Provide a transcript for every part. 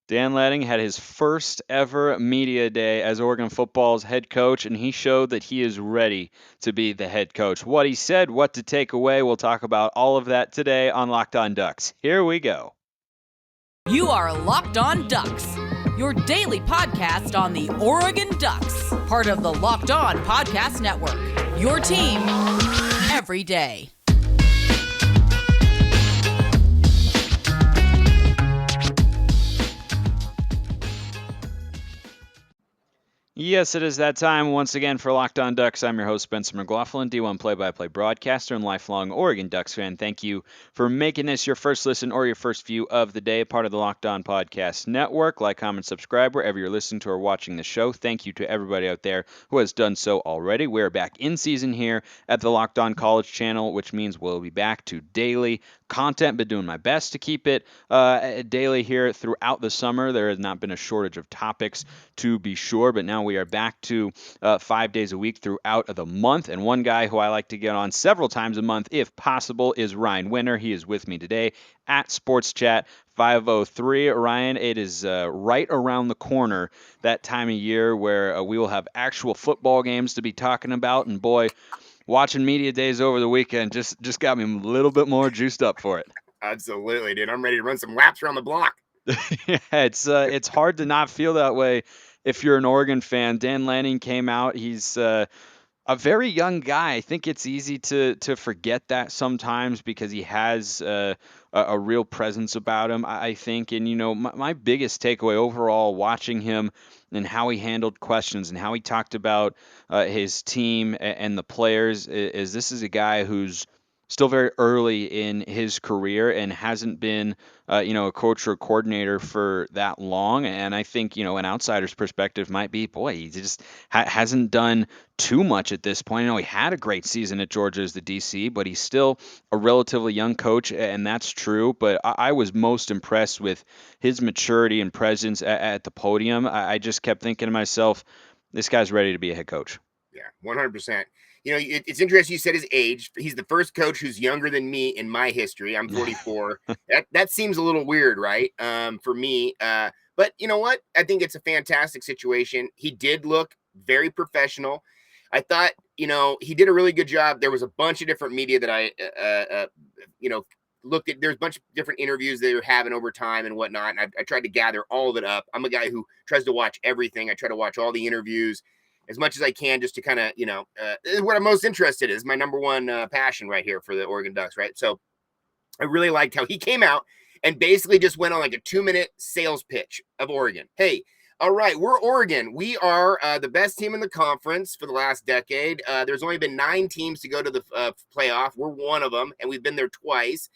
Dan Lanning had his first ever media day as Oregon football's head coach, and he showed that he is ready to be the head coach. What he said, what to take away, we'll talk about all of that today on Locked On Ducks. Here we go. You are Locked On Ducks, your daily podcast on the Oregon Ducks, part of the Locked On Podcast Network, your team every day. Yes, it is that time once again for Locked On Ducks. I'm your host, Spencer McLaughlin, D1 play-by-play broadcaster and lifelong Oregon Ducks fan. Thank you for making this your first listen or your first view of the day, part of the Locked On Podcast Network. Like, comment, subscribe wherever you're listening to or watching the show. Thank you to everybody out there who has done so already. We're back in season here at the Locked On College channel, which means we'll be back to daily content. Been doing my best to keep it daily here throughout the summer. There has not been a shortage of topics to be sure, but now we are back to 5 days a week throughout the month. And one guy who I like to get on several times a month, if possible, is Rian Winter. He is with me today at Sports Chat 503. Ryan, it is right around the corner, that time of year where we will have actual football games to be talking about. And boy, watching media days over the weekend just got me a little bit more juiced up for it. Absolutely, dude. I'm ready to run some laps around the block. Yeah, it's hard to not feel that way if you're an Oregon fan. Dan Lanning came out. He's a very young guy. I think it's easy to forget that sometimes because he has a real presence about him, I think. And, my biggest takeaway overall watching him and how he handled questions and how he talked about his team and the players is this is a guy who's still very early in his career and hasn't been, a coach or coordinator for that long. And I think, an outsider's perspective might be, boy, he just hasn't done too much at this point. I know he had a great season at Georgia as the DC, but he's still a relatively young coach, and that's true. But I was most impressed with his maturity and presence at the podium. I just kept thinking to myself, this guy's ready to be a head coach. Yeah, 100%. It's interesting you said his age. He's the first coach who's younger than me in my history. I'm 44. that seems a little weird, right? For me. But you know what? I think it's a fantastic situation. He did look very professional. I thought, he did a really good job. There was a bunch of different media that I, looked at. There's a bunch of different interviews they were having over time and whatnot. And I tried to gather all of it up. I'm a guy who tries to watch everything. I try to watch all the interviews as much as I can, just to kind of, what I'm most interested in is my number one passion right here for the Oregon Ducks, right? So I really liked how he came out and basically just went on like a 2-minute sales pitch of Oregon. Hey, all right, we're Oregon. We are the best team in the conference for the last decade. There's only been 9 teams to go to the playoff. We're one of them, and we've been there twice.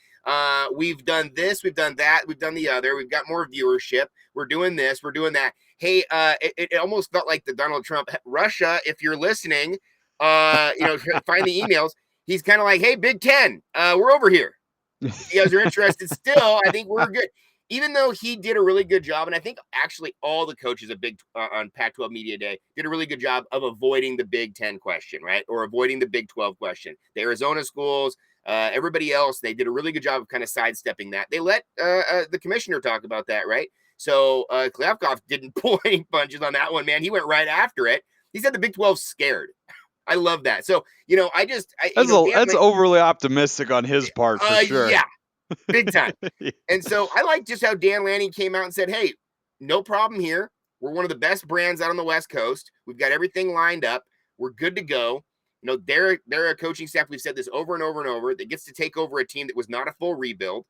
We've done this, we've done that, we've done the other. We've got more viewership. We're doing this, we're doing that. Hey, it almost felt like the Donald Trump, Russia, if you're listening, find the emails. He's kind of like, hey, Big Ten, we're over here. If you guys are interested still, I think we're good. Even though he did a really good job, and I think actually all the coaches of on Pac-12 Media Day did a really good job of avoiding the Big Ten question, right? Or avoiding the Big 12 question. The Arizona schools, everybody else, they did a really good job of kind of sidestepping that. They let the commissioner talk about that, right? So Klavkov didn't pull any punches on that one, man. He went right after it. He said the Big 12's scared. I love that. So, That's overly optimistic on his part for sure. Yeah, big time. And so I like just how Dan Lanning came out and said, hey, no problem here. We're one of the best brands out on the West Coast. We've got everything lined up. We're good to go. They're a coaching staff. We've said this over and over and over that gets to take over a team that was not a full rebuild.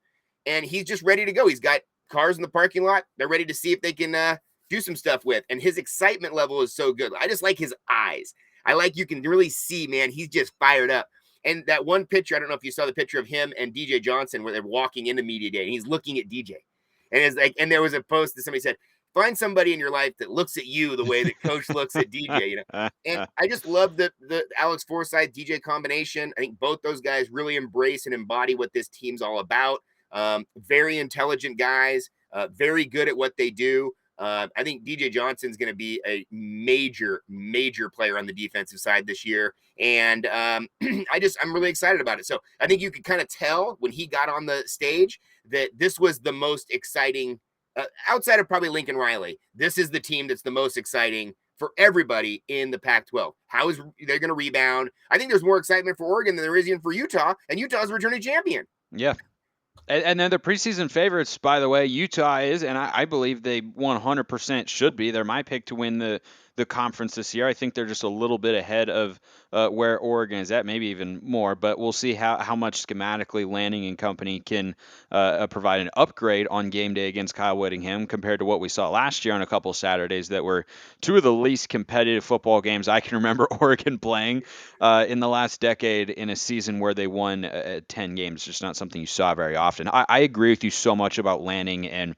And he's just ready to go. He's got cars in the parking lot. They're ready to see if they can do some stuff with. And his excitement level is so good. I just like his eyes. I like you can really see, man, he's just fired up. And that one picture, I don't know if you saw the picture of him and DJ Johnson where they're walking into media day and he's looking at DJ. And it's like, and there was a post that somebody said, find somebody in your life that looks at you the way that coach looks at DJ, And I just love the Alex Forsythe DJ combination. I think both those guys really embrace and embody what this team's all about. Very intelligent guys, very good at what they do. I think DJ Johnson's going to be a major, major player on the defensive side this year. And I'm really excited about it. So I think you could kind of tell when he got on the stage that this was the most exciting outside of probably Lincoln Riley, this is the team that's the most exciting for everybody in the Pac-12. How is they're going to rebound? I think there's more excitement for Oregon than there is even for Utah, and Utah's a returning champion. Yeah. And then the preseason favorites, by the way, Utah is, and I believe they 100% should be. They're my pick to win the conference this year. I think they're just a little bit ahead of where Oregon is at, maybe even more. But we'll see how much schematically Lanning and company can provide an upgrade on game day against Kyle Whittingham compared to what we saw last year on a couple Saturdays that were two of the least competitive football games I can remember Oregon playing in the last decade in a season where they won 10 games. Just not something you saw very often. I agree with you so much about Lanning and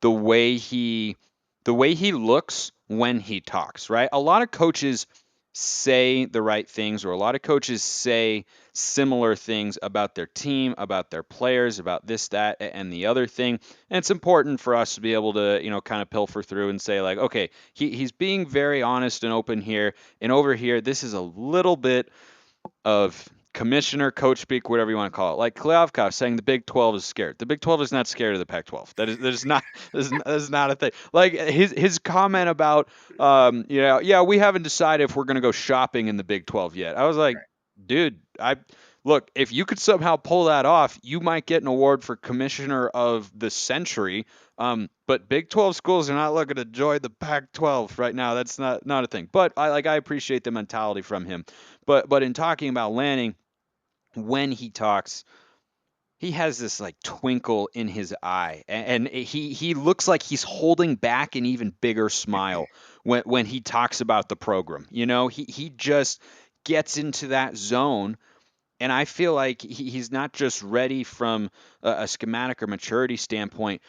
the way he looks when he talks, right? A lot of coaches say the right things, or a lot of coaches say similar things about their team, about their players, about this, that, and the other thing. And it's important for us to be able to, kind of pilfer through and say, like, okay, he's being very honest and open here. And over here, this is a little bit of commissioner, coach speak, whatever you want to call it. Like Klyavkov saying the Big 12 is scared. The Big 12 is not scared of the Pac-12. That is not that is not a thing. Like his comment about yeah, we haven't decided if we're going to go shopping in the Big 12 yet. I was like, dude, look, if you could somehow pull that off, you might get an award for commissioner of the century. But Big 12 schools are not looking to join the Pac-12 right now. That's not a thing. But I appreciate the mentality from him. But in talking about Lanning, when he talks, he has this like twinkle in his eye, and he looks like he's holding back an even bigger smile when he talks about the program. He just gets into that zone. And I feel like he's not just ready from a schematic or maturity standpoint,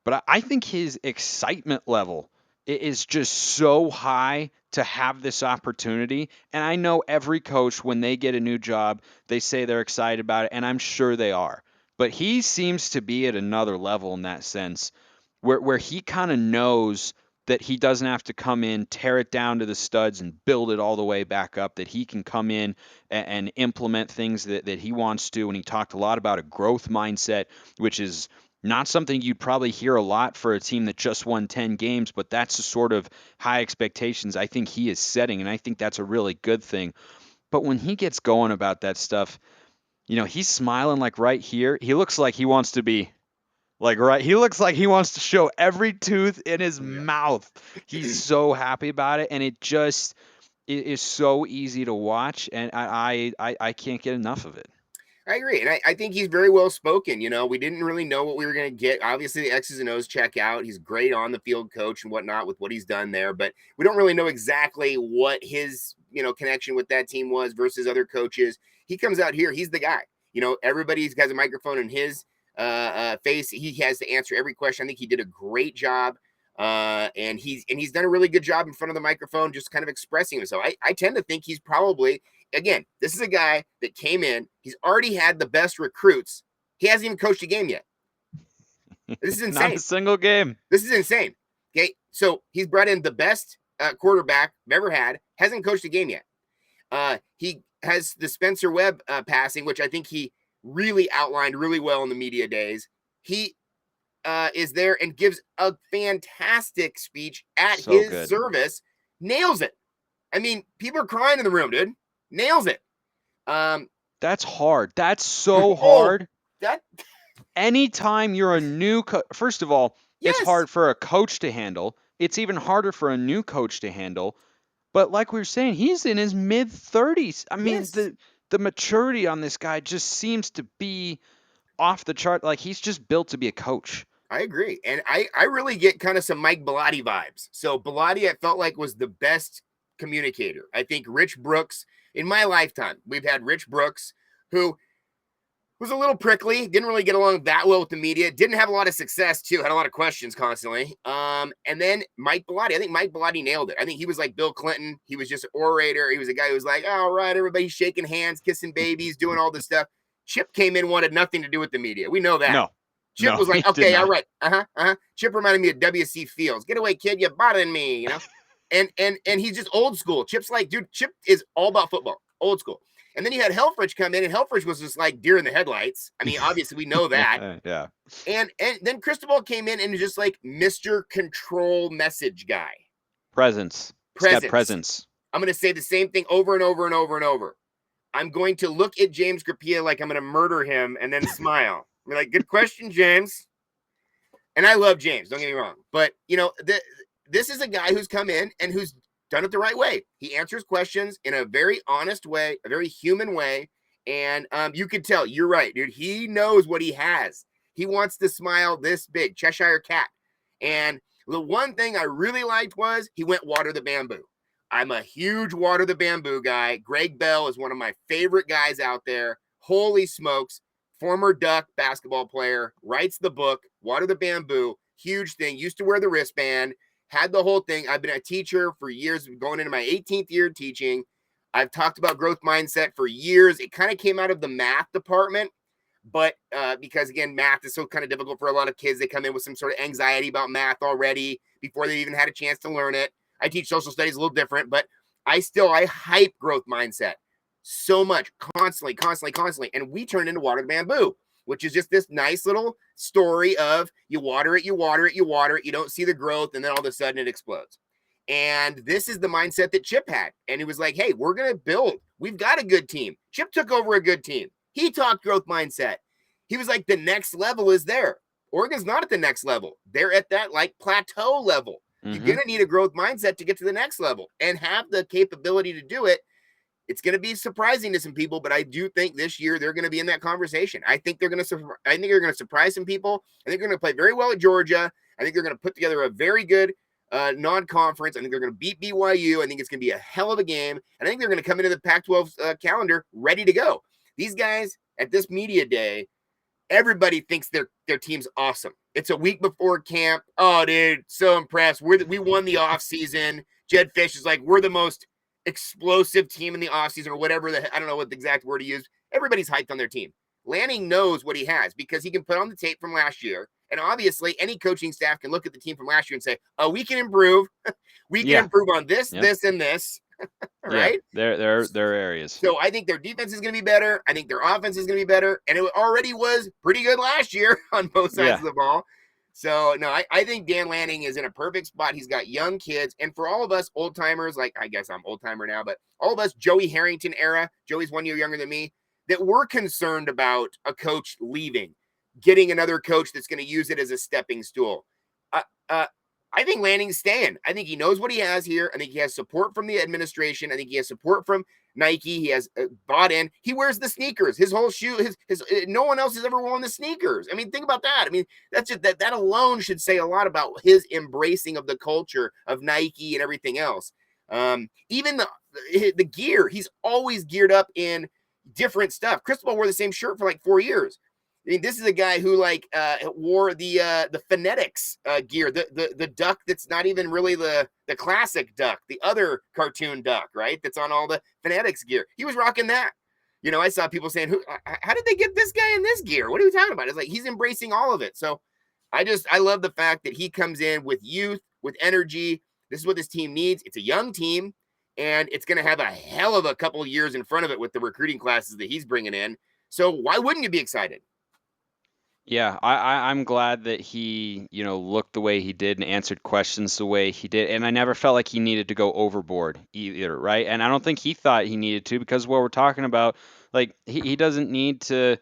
but I think his excitement level is just so high to have this opportunity. And I know every coach, when they get a new job, they say they're excited about it, and I'm sure they are. But he seems to be at another level in that sense, where he kind of knows that he doesn't have to come in, tear it down to the studs, and build it all the way back up, that he can come in and implement things that he wants to. And he talked a lot about a growth mindset, which is not something you'd probably hear a lot for a team that just won 10 games, but that's the sort of high expectations I think he is setting, and I think that's a really good thing. But when he gets going about that stuff, he's smiling like right here. He looks like he wants to be like right. He looks like he wants to show every tooth in his mouth. He's so happy about it, and it is so easy to watch, and I can't get enough of it. I agree. And I think he's very well spoken. We didn't really know what we were going to get. Obviously, the X's and O's check out. He's great on the field coach and whatnot with what he's done there. But we don't really know exactly what his, connection with that team was versus other coaches. He comes out here. He's the guy. Everybody's got a microphone in his face. He has to answer every question. I think he did a great job. And he's done a really good job in front of the microphone, just kind of expressing himself. I tend to think he's probably, again, this is a guy that came in. He's already had the best recruits. He hasn't even coached a game yet. This is insane. Not a single game. This is insane. Okay, so he's brought in the best quarterback we've ever had. Hasn't coached a game yet. He has the Spencer Webb passing, which I think he really outlined really well in the media days. He is there and gives a fantastic speech at his service. Nails it. I mean, people are crying in the room, dude. Nails it. That's hard. That's so hard. That anytime you're a new first of all, yes. It's hard for a coach to handle. It's even harder for a new coach to handle. But like we were saying, he's in his mid 30s. I mean, the maturity on this guy just seems to be off the chart. Like he's just built to be a coach. I agree. And I really get kind of some Mike Bellotti vibes. So Bellotti, I felt like, was the best communicator. I think Rich Brooks, in my lifetime, we've had Rich Brooks, who was a little prickly, didn't really get along that well with the media, didn't have a lot of success too, had a lot of questions constantly. And then Mike Bellotti, I think Mike Bellotti nailed it. I think he was like Bill Clinton. He was just an orator. He was a guy who was like, all right, everybody's shaking hands, kissing babies, doing all this stuff. Chip came in, wanted nothing to do with the media. We know that. No. Chip was like, okay, all right. Chip reminded me of W.C. Fields. Get away, kid. You're bothering me, And he's just old school. Chip's like, dude, Chip is all about football. Old school. And then you had Helfrich come in, and Helfrich was just like deer in the headlights. I mean, obviously we know that. Yeah. And then Cristobal came in and was just like Mr. Control message guy. Presence. He's got presence. I'm going to say the same thing over and over and over and over. I'm going to look at James Grappia like I'm going to murder him and then smile. I'm like, good question, James. And I love James, don't get me wrong. But, you know, this is a guy who's come in and who's done it the right way. He answers questions in a very honest way, a very human way. And you can tell, you're right, dude. He knows what he has. He wants to smile this big, Cheshire Cat. And the one thing I really liked was he went water the bamboo. I'm a huge water the bamboo guy. Greg Bell is one of my favorite guys out there. Holy smokes. Former Duck basketball player, writes the book, Water the Bamboo. Huge thing. Used to wear the wristband. Had the whole thing. I've been a teacher for years, going into my 18th year teaching. I've talked about growth mindset for years. It kind of came out of the math department, but because, again, math is so kind of difficult for a lot of kids. They come in with some sort of anxiety about math already before they even had a chance to learn it. I teach social studies a little different, but I hype growth mindset so much, constantly. And we turned into Water the Bamboo, which is just this nice little story of you water it, you don't see the growth, and then all of a sudden it explodes. And this is the mindset that Chip had. And he was like, hey, we're going to build. We've got a good team. Chip took over a good team. He talked growth mindset. He was like, the next level is there. Oregon's not at the next level. They're at that like plateau level. You're going to need a growth mindset to get to the next level and have the capability to do it. It's going to be surprising to some people, but I do think this year they're going to be in that conversation. I think they're going to surprise some people. I think they're going to play very well at Georgia. I think they're going to put together a very good non-conference. I think they're going to beat BYU. I think it's going to be a hell of a game. And I think they're going to come into the Pac-12 calendar ready to go. These guys at this media day, everybody thinks their team's awesome. It's a week before camp. Oh, dude, so impressed. We won the offseason. Jed Fish is like, we're the most explosive team in the offseason, or whatever. I don't know what the exact word he used. Everybody's hyped on their team. Lanning knows what he has because he can put on the tape from last year. And obviously, any coaching staff can look at the team from last year and say, oh, we can improve. We can improve on this, this, and this. Right? Yeah, there are areas. So I think their defense is going to be better. I think their offense is going to be better. And it already was pretty good last year on both sides of the ball. So, no, I think Dan Lanning is in a perfect spot. He's got young kids. And for all of us old timers, like I guess I'm old timer now, but all of us Joey Harrington era, Joey's 1 year younger than me, that we're concerned about a coach leaving, getting another coach that's going to use it as a stepping stool. I think Lanning's staying. I think he knows what he has here. I think he has support from the administration. I think he has support from Nike. He has bought in. He wears the sneakers. His whole shoe. His no one else has ever worn the sneakers. I mean, think about that. I mean, that's just that alone should say a lot about his embracing of the culture of Nike and everything else. Even the gear. He's always geared up in different stuff. Cristobal wore the same shirt for like 4 years. I mean, this is a guy who wore the phonetics gear, the duck that's not even really the classic duck, the other cartoon duck, right? That's on all the phonetics gear. He was rocking that. You know, I saw people saying, how did they get this guy in this gear? What are you talking about? It's like he's embracing all of it. So I love the fact that he comes in with youth, with energy. This is what this team needs. It's a young team, and it's going to have a hell of a couple of years in front of it with the recruiting classes that he's bringing in. So why wouldn't you be excited? Yeah, I'm glad that he, looked the way he did and answered questions the way he did. And I never felt like he needed to go overboard either, right? And I don't think he thought he needed to, because what we're talking about, like, he doesn't need to,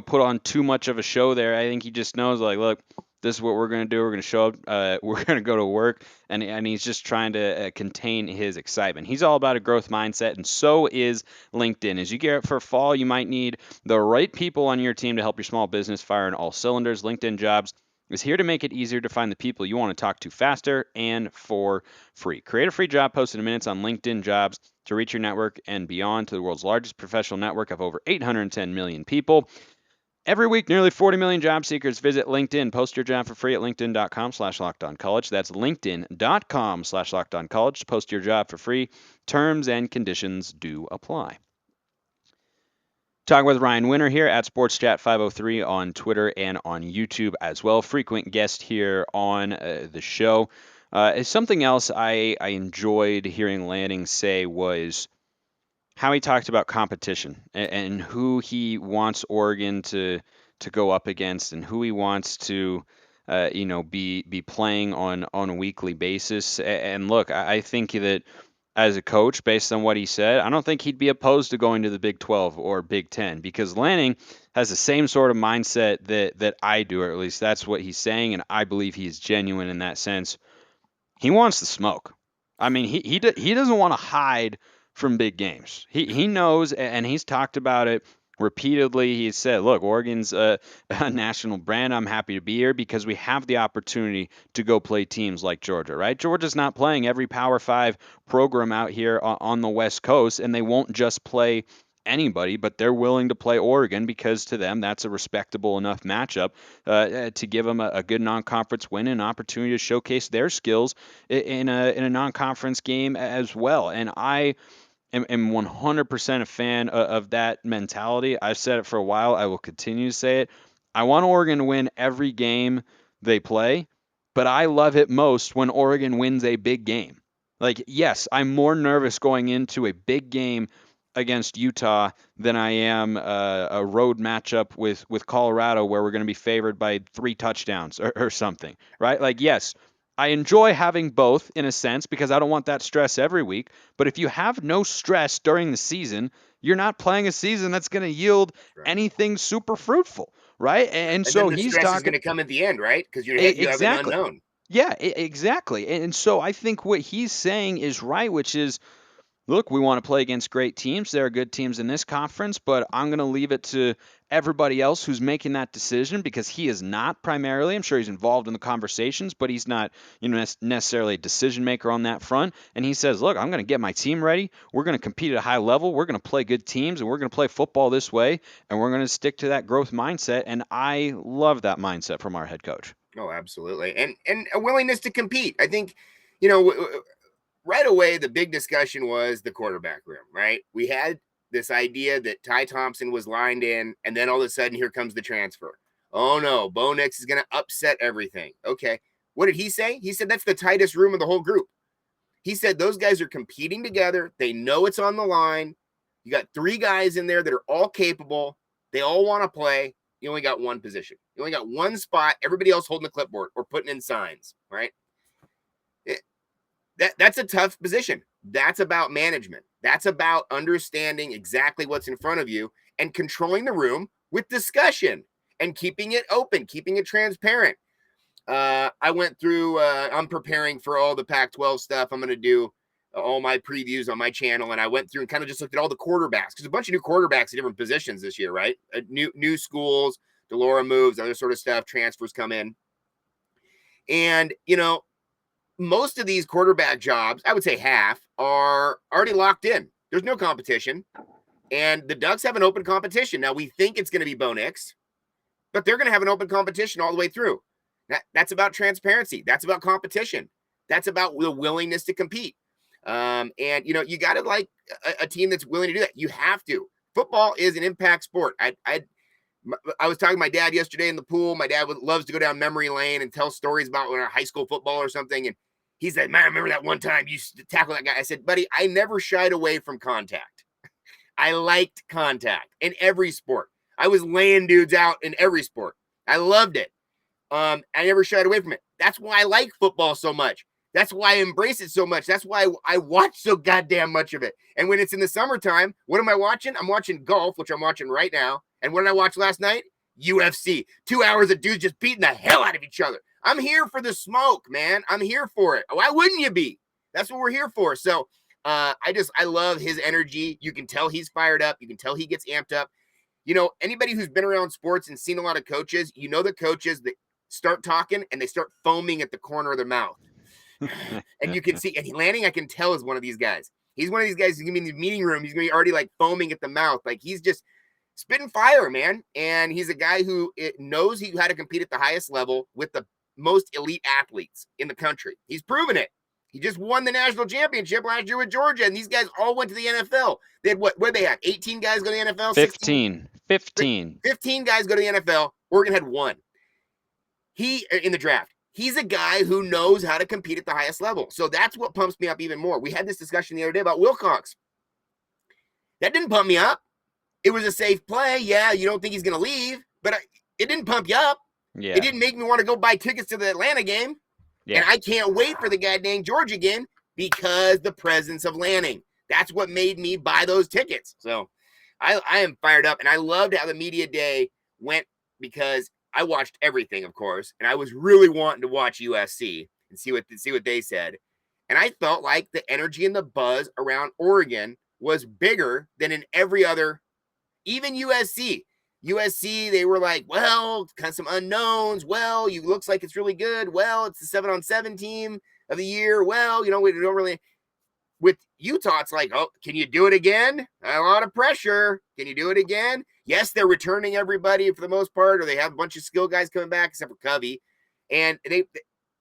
put on too much of a show there. I think he just knows, like, look, this is what we're going to do. We're going to show up. We're going to go to work. And he's just trying to contain his excitement. He's all about a growth mindset, and so is LinkedIn. As you get up for fall, you might need the right people on your team to help your small business fire on all cylinders. LinkedIn Jobs is here to make it easier to find the people you want to talk to faster and for free. Create a free job post in minutes on LinkedIn Jobs to reach your network and beyond to the world's largest professional network of over 810 million people. Every week, nearly 40 million job seekers visit LinkedIn. Post your job for free at linkedin.com/lockedoncollege. That's linkedin.com/lockedoncollege. Post your job for free. Terms and conditions do apply. Talking with Rian Winter here at Sports Chat 503 on Twitter and on YouTube as well. Frequent guest here on the show. Something else I enjoyed hearing Lanning say was, how he talked about competition and who he wants Oregon to go up against and who he wants to be playing on a weekly basis. And look, I think that as a coach, based on what he said, I don't think he'd be opposed to going to the Big 12 or Big 10 because Lanning has the same sort of mindset that I do, or at least that's what he's saying, and I believe he's genuine in that sense. He wants the smoke. I mean, he doesn't want to hide from big games. He knows, and he's talked about it repeatedly. He said, "Look, Oregon's a national brand. I'm happy to be here because we have the opportunity to go play teams like Georgia. Right? Georgia's not playing every Power Five program out here on the West Coast, and they won't just play." Anybody, but they're willing to play Oregon because to them that's a respectable enough matchup to give them a good non-conference win and an opportunity to showcase their skills in a non-conference game as well. And I am 100% a fan of that mentality. I've said it for a while. I will continue to say it. I want Oregon to win every game they play, but I love it most when Oregon wins a big game. Like, yes, I'm more nervous going into a big game against Utah than I am a road matchup with Colorado where we're going to be favored by 3 touchdowns or something, right? Like, yes, I enjoy having both in a sense because I don't want that stress every week. But if you have no stress during the season, you're not playing a season that's going to yield Right. anything super fruitful, right? And And then so the he's stress is going talking to come at the end, right? Because you have an exactly. unknown. Yeah, exactly. And so I think what he's saying is right, which is look, we want to play against great teams. There are good teams in this conference, but I'm going to leave it to everybody else who's making that decision because he is not primarily. I'm sure he's involved in the conversations, but he's not, necessarily a decision maker on that front. And he says, "Look, I'm going to get my team ready. We're going to compete at a high level. We're going to play good teams, and we're going to play football this way, and we're going to stick to that growth mindset." And I love that mindset from our head coach. Oh, absolutely, and a willingness to compete. I think, you know, right away the big discussion was the quarterback room. Right, we had this idea that Ty Thompson was lined in, and then all of a sudden here comes the transfer. Oh no, Bo Nix is going to upset everything. Okay, what did he say? He said that's the tightest room of the whole group. He said those guys are competing together. They know it's on the line. You got 3 guys in there that are all capable. They all want to play. You only got one position. You only got one spot. Everybody else holding the clipboard or putting in signs, right? That's a tough position. That's about management. That's about understanding exactly what's in front of you and controlling the room with discussion and keeping it open, keeping it transparent. I went through, I'm preparing for all the Pac-12 stuff. I'm going to do all my previews on my channel. And I went through and kind of just looked at all the quarterbacks because a bunch of new quarterbacks at different positions this year, right? New schools, Delora moves, other sort of stuff, transfers come in. And, most of these quarterback jobs, I would say half, are already locked in. There's no competition. And the Ducks have an open competition. Now, we think it's going to be Bo Nix, but they're going to have an open competition all the way through. That's about transparency. That's about competition. That's about the willingness to compete. And, you got to like a team that's willing to do that. You have to. Football is an impact sport. I was talking to my dad yesterday in the pool. My dad loves to go down memory lane and tell stories about when our high school football or something. And he said, "Man, I remember that one time you used to tackle that guy." I said, "Buddy, I never shied away from contact. I liked contact in every sport. I was laying dudes out in every sport. I loved it. I never shied away from it. That's why I like football so much. That's why I embrace it so much. That's why I watch so goddamn much of it. And when it's in the summertime, what am I watching? I'm watching golf, which I'm watching right now. And what did I watch last night? UFC. 2 hours of dudes just beating the hell out of each other. I'm here for the smoke, man. I'm here for it. Why wouldn't you be? That's what we're here for. So I love his energy. You can tell he's fired up. You can tell he gets amped up. Anybody who's been around sports and seen a lot of coaches, the coaches that start talking and they start foaming at the corner of their mouth. And you can see, and Lanning, I can tell, is one of these guys. He's one of these guys who's going to be in the meeting room. He's going to be already like foaming at the mouth. Like he's just spitting fire, man. And he's a guy who knows how to compete at the highest level with the most elite athletes in the country. He's proven it. He just won the national championship last year with Georgia, and these guys all went to the NFL. They had what they have? 18 guys go to the NFL? 15. 15 guys go to the NFL. Oregon had 1. He, in the draft, he's a guy who knows how to compete at the highest level. So that's what pumps me up even more. We had this discussion the other day about Wilcox. That didn't pump me up. It was a safe play. Yeah, you don't think he's going to leave, but it didn't pump you up. Yeah. It didn't make me want to go buy tickets to the Atlanta game. Yeah. And I can't wait for the goddamn Georgia game because the presence of Lanning. That's what made me buy those tickets. So I am fired up, and I loved how the media day went because I watched everything, of course, and I was really wanting to watch USC and see what they said. And I felt like the energy and the buzz around Oregon was bigger than in every other, even USC. USC, they were like, well, kind of some unknowns. Well, you looks like it's really good. Well, it's the 7-on-7 team of the year. Well, we don't really. With Utah, it's like, oh, can you do it again? A lot of pressure. Can you do it again? Yes, they're returning everybody for the most part, or they have a bunch of skill guys coming back, except for Covey.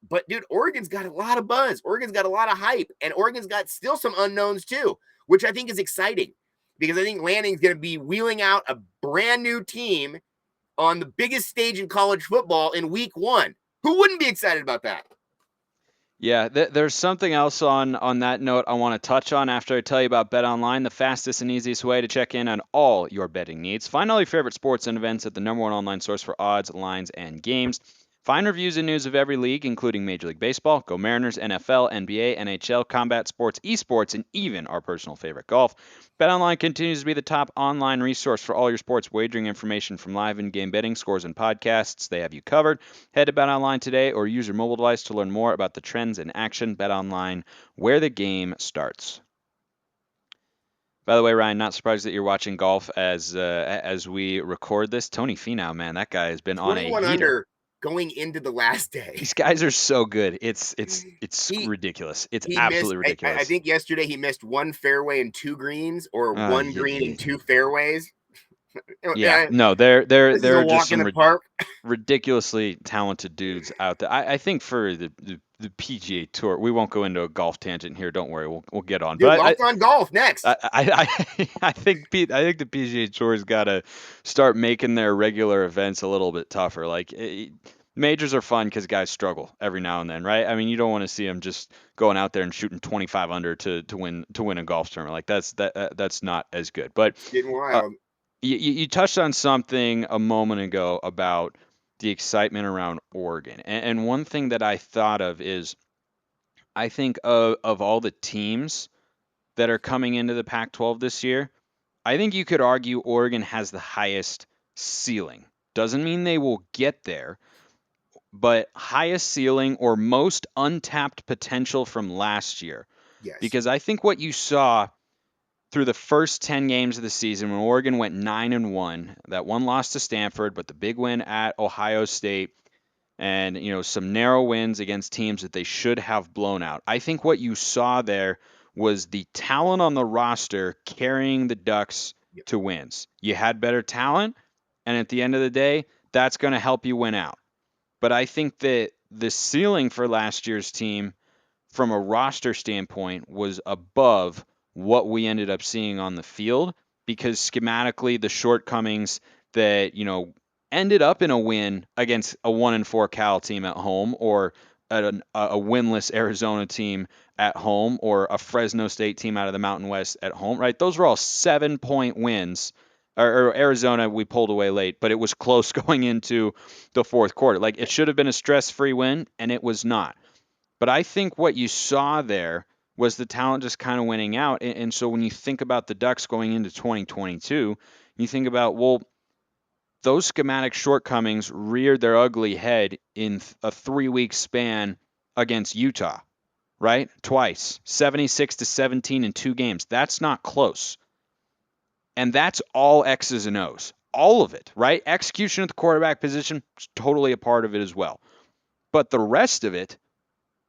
But dude, Oregon's got a lot of buzz. Oregon's got a lot of hype, and Oregon's got still some unknowns too, which I think is exciting because I think Lanning's going to be wheeling out a brand new team on the biggest stage in college football in week 1. Who wouldn't be excited about that? Yeah, there's something else on that note I want to touch on after I tell you about Bet Online, the fastest and easiest way to check in on all your betting needs. Find all your favorite sports and events at the #1 online source for odds, lines, and games. Find reviews and news of every league, including Major League Baseball, Go Mariners, NFL, NBA, NHL, combat sports, esports, and even our personal favorite, golf. BetOnline continues to be the top online resource for all your sports wagering information from live in-game betting, scores, and podcasts. They have you covered. Head to BetOnline today or use your mobile device to learn more about the trends in action. BetOnline, where the game starts. By the way, Ryan, not surprised that you're watching golf as we record this. Tony Finau, man, that guy has been on a 21 heater. under going into the last day. These guys are so good. It's ridiculous. It's absolutely ridiculous. I think yesterday he missed 1 fairway and 2 greens, or 1 green and 2 fairways. Yeah, no, they're just some park. ridiculously talented dudes out there. I think for the PGA Tour, we won't go into a golf tangent here. Don't worry, we'll get on. Dude, but on golf next. I think the PGA Tour's got to start making their regular events a little bit tougher. Like majors are fun because guys struggle every now and then, right? I mean, you don't want to see them just going out there and shooting 25 under to win a golf tournament. Like that's not as good. But getting wild. You touched on something a moment ago about the excitement around Oregon. And one thing that I thought of is I think of all the teams that are coming into the Pac-12 this year, I think you could argue Oregon has the highest ceiling. Doesn't mean they will get there, but highest ceiling or most untapped potential from last year. Yes. Because I think what you saw through the first 10 games of the season when Oregon went 9-1, that one loss to Stanford, but the big win at Ohio State, and some narrow wins against teams that they should have blown out. I think what you saw there was the talent on the roster carrying the Ducks to wins. You had better talent, and at the end of the day, that's going to help you win out. But I think that the ceiling for last year's team from a roster standpoint was above what we ended up seeing on the field, because schematically the shortcomings that ended up in a win against a 1-4 Cal team at home, or a winless Arizona team at home, or a Fresno State team out of the Mountain West at home, right? Those were all 7-point wins. Or Arizona, we pulled away late, but it was close going into the fourth quarter. Like, it should have been a stress-free win, and it was not. But I think what you saw there was the talent just kind of winning out. And so when you think about the Ducks going into 2022, you think about, well, those schematic shortcomings reared their ugly head in a 3-week span against Utah, right? Twice, 76-17 in 2 games. That's not close. And that's all X's and O's, all of it, right? Execution at the quarterback position is totally a part of it as well. But the rest of it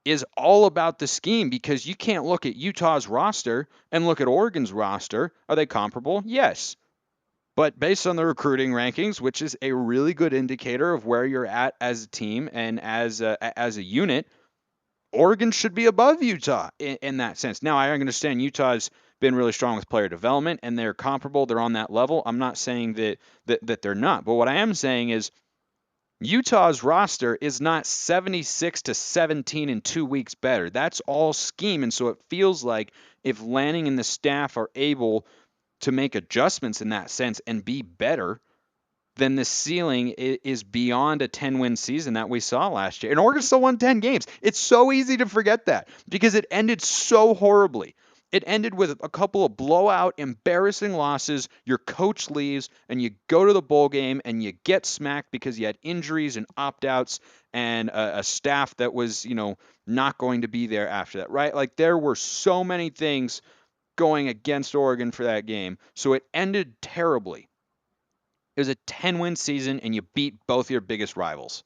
is all about the scheme, because you can't look at Utah's roster and look at Oregon's roster. Are they comparable? Yes. But based on the recruiting rankings, which is a really good indicator of where you're at as a team and as a unit, Oregon should be above Utah in that sense. Now, I understand Utah's been really strong with player development, and they're comparable. They're on that level. I'm not saying that they're not. But what I am saying is Utah's roster is not 76-17 in 2 weeks better. That's all scheme. And so it feels like if Lanning and the staff are able to make adjustments in that sense and be better, then the ceiling is beyond a 10-win season that we saw last year. And Oregon still won 10 games. It's so easy to forget that because it ended so horribly. It ended with a couple of blowout, embarrassing losses. Your coach leaves, and you go to the bowl game, and you get smacked because you had injuries and opt-outs and a staff that was, not going to be there after that, right? Like, there were so many things going against Oregon for that game. So it ended terribly. It was a 10-win season, and you beat both your biggest rivals.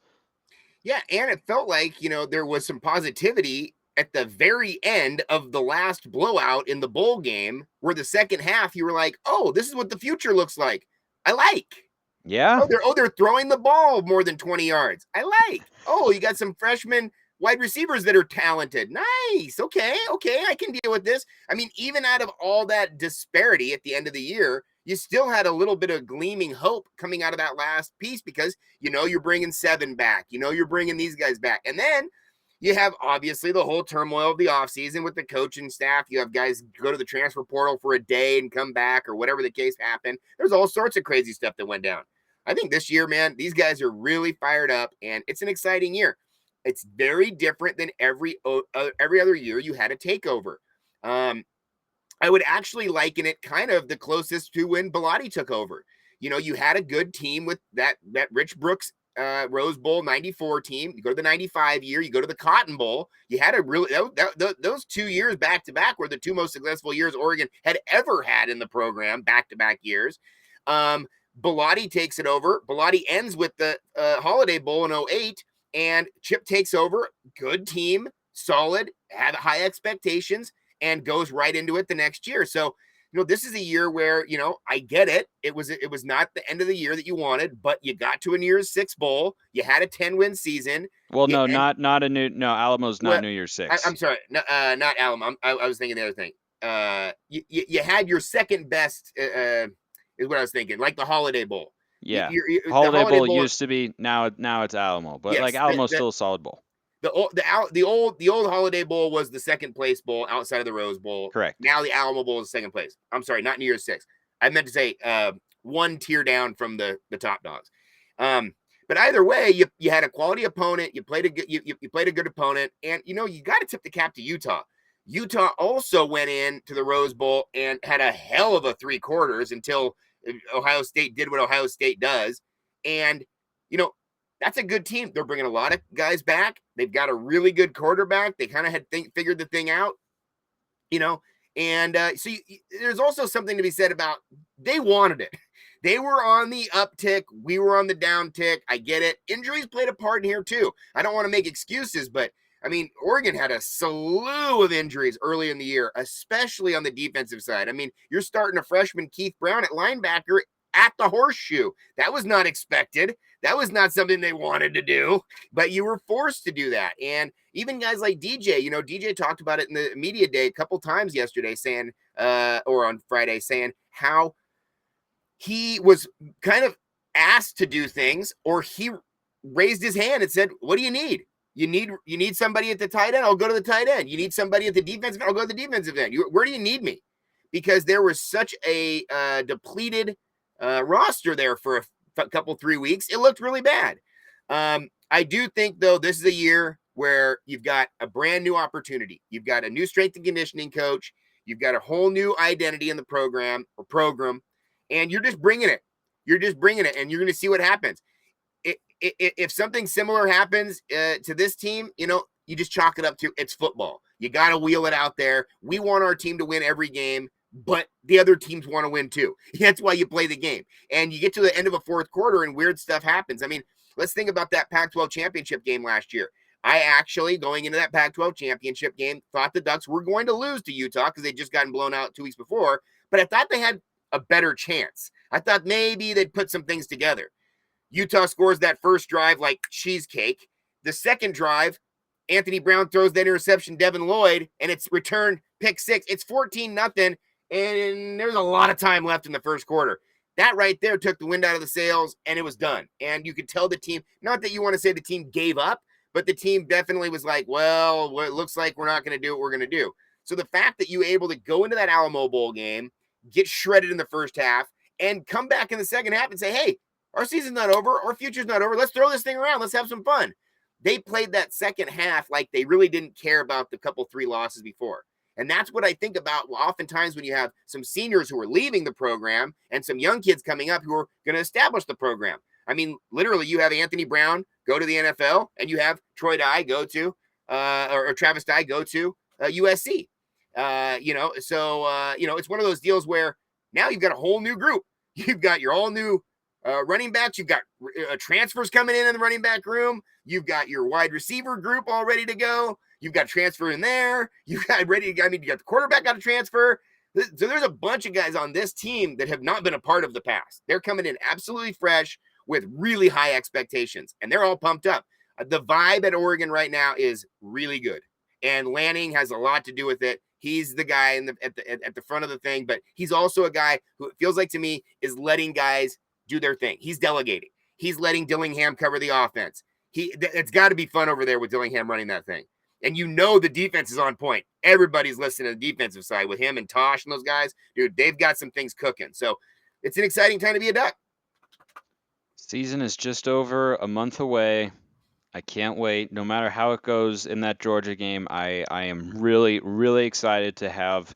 Yeah, and it felt like, there was some positivity at the very end of the last blowout in the bowl game, where the second half you were like, "Oh, this is what the future looks like. I like." Yeah. They're throwing the ball more than 20 yards. I like. Oh, you got some freshman wide receivers that are talented. Nice. Okay, I can deal with this. I mean, even out of all that disparity at the end of the year, you still had a little bit of gleaming hope coming out of that last piece because you're bringing 7 back. You're bringing these guys back. And then you have obviously the whole turmoil of the offseason with the coaching staff. You have guys go to the transfer portal for a day and come back or whatever the case happened. There's all sorts of crazy stuff that went down. I think this year, man, these guys are really fired up, and it's an exciting year. It's very different than every other year you had a takeover. I would actually liken it kind of the closest to when Bellotti took over. You had a good team with that Rich Brooks Rose Bowl 94 team. You go to the 95 year, you go to the Cotton Bowl. You had a really those 2 years back to back were the 2 most successful years Oregon had ever had in the program, back to back years. Bellotti takes it over. Bellotti ends with the Holiday Bowl in 08, and Chip takes over. Good team, solid, had high expectations, and goes right into it the next year. So, this is a year where, I get it. It was not the end of the year that you wanted, but you got to a New Year's Six bowl. You had a 10-win season. Well, no, not Alamo's not New Year's Six. I'm sorry, not Alamo. I was thinking the other thing. You had your second best. Is what I was thinking, like the Holiday Bowl. Yeah, Holiday Bowl used to be. Now it's Alamo, but yes, Alamo's still a solid bowl. The old Holiday Bowl was the second place bowl outside of the Rose Bowl. Correct. Now the Alamo Bowl is second place. I'm sorry, not New Year's Six. I meant to say one tier down from the top dogs. But either way, you had a quality opponent. You played a good opponent, and you got to tip the cap to Utah. Utah also went in to the Rose Bowl and had a hell of a 3 quarters until Ohio State did what Ohio State does. And, that's a good team. They're bringing a lot of guys back. They've got a really good quarterback. They kind of had figured the thing out, and so there's also something to be said about they wanted it. They were on the uptick. We were on the downtick. I get it. Injuries played a part in here too. I don't want to make excuses, but I mean, Oregon had a slew of injuries early in the year, especially on the defensive side. I mean, you're starting a freshman Keith Brown at linebacker at the Horseshoe. That was not expected. That was not something they wanted to do, but you were forced to do that. And even guys like DJ, DJ talked about it in the media day a couple times yesterday, saying, or on Friday, saying how he was kind of asked to do things, or he raised his hand and said, "What do you need? You need somebody at the tight end? I'll go to the tight end. You need somebody at the defensive end? I'll go to the defensive end. Where do you need me?" Because there was such a depleted roster there for a couple 3 weeks. It looked really bad. I do think, though, this is a year where you've got a brand new opportunity. You've got a new strength and conditioning coach. You've got a whole new identity in the program, and you're just bringing it. You're just bringing it, and you're going to see what happens. If something similar happens to this team, you just chalk it up to it's football. You got to wheel it out there. We want our team to win every game, but the other teams want to win too. That's why you play the game. And you get to the end of a fourth quarter and weird stuff happens. I mean, let's think about that Pac-12 championship game last year. I actually, going into that Pac-12 championship game, thought the Ducks were going to lose to Utah because they'd just gotten blown out 2 weeks before, but I thought they had a better chance. I thought maybe they'd put some things together. Utah scores that first drive like cheesecake. The second drive, Anthony Brown throws that interception, Devin Lloyd, and it's returned pick 6. It's 14-0, and there's a lot of time left in the first quarter. That right there took the wind out of the sails, and it was done. And you could tell the team, not that you want to say the team gave up, but the team definitely was like, well, it looks like we're not going to do what we're going to do. So the fact that you were able to go into that Alamo Bowl game, get shredded in the first half, and come back in the second half and say, hey, our season's not over, our future's not over. Let's throw this thing around. Let's have some fun. They played that second half like they really didn't care about the couple 3 losses before. And that's what I think about oftentimes when you have some seniors who are leaving the program and some young kids coming up who are going to establish the program. I mean, literally, you have Anthony Brown go to the NFL, and you have Troy Dye go to, or Travis Dye go to USC. It's one of those deals where now you've got a whole new group. You've got your all new running backs. You've got transfers coming in the running back room. You've got your wide receiver group all ready to go. You've got transfer in there. You've got you got the quarterback got to transfer. So there's a bunch of guys on this team that have not been a part of the past. They're coming in absolutely fresh with really high expectations, and they're all pumped up. The vibe at Oregon right now is really good, and Lanning has a lot to do with it. He's the guy at the front of the thing, but he's also a guy who, it feels like to me, is letting guys do their thing. He's delegating. He's letting Dillingham cover the offense. It's got to be fun over there with Dillingham running that thing. And the defense is on point. Everybody's listening to the defensive side with him and Tosh and those guys. Dude, they've got some things cooking. So it's an exciting time to be a Duck. Season is just over, a month away. I can't wait. No matter how it goes in that Georgia game, I am really, really excited to have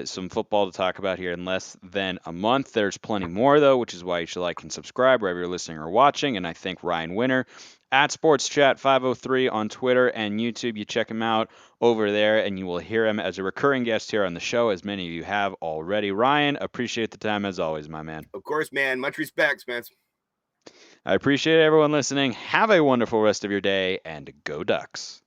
some football to talk about here in less than a month. There's plenty more, though, which is why you should like and subscribe wherever you're listening or watching. And I thank Rian Winter at Sports Chat 503 on Twitter and YouTube. You check him out over there, and you will hear him as a recurring guest here on the show, as many of you have already. Ryan, appreciate the time as always, my man. Of course, man. Much respect, Spence. I appreciate everyone listening. Have a wonderful rest of your day, and go Ducks.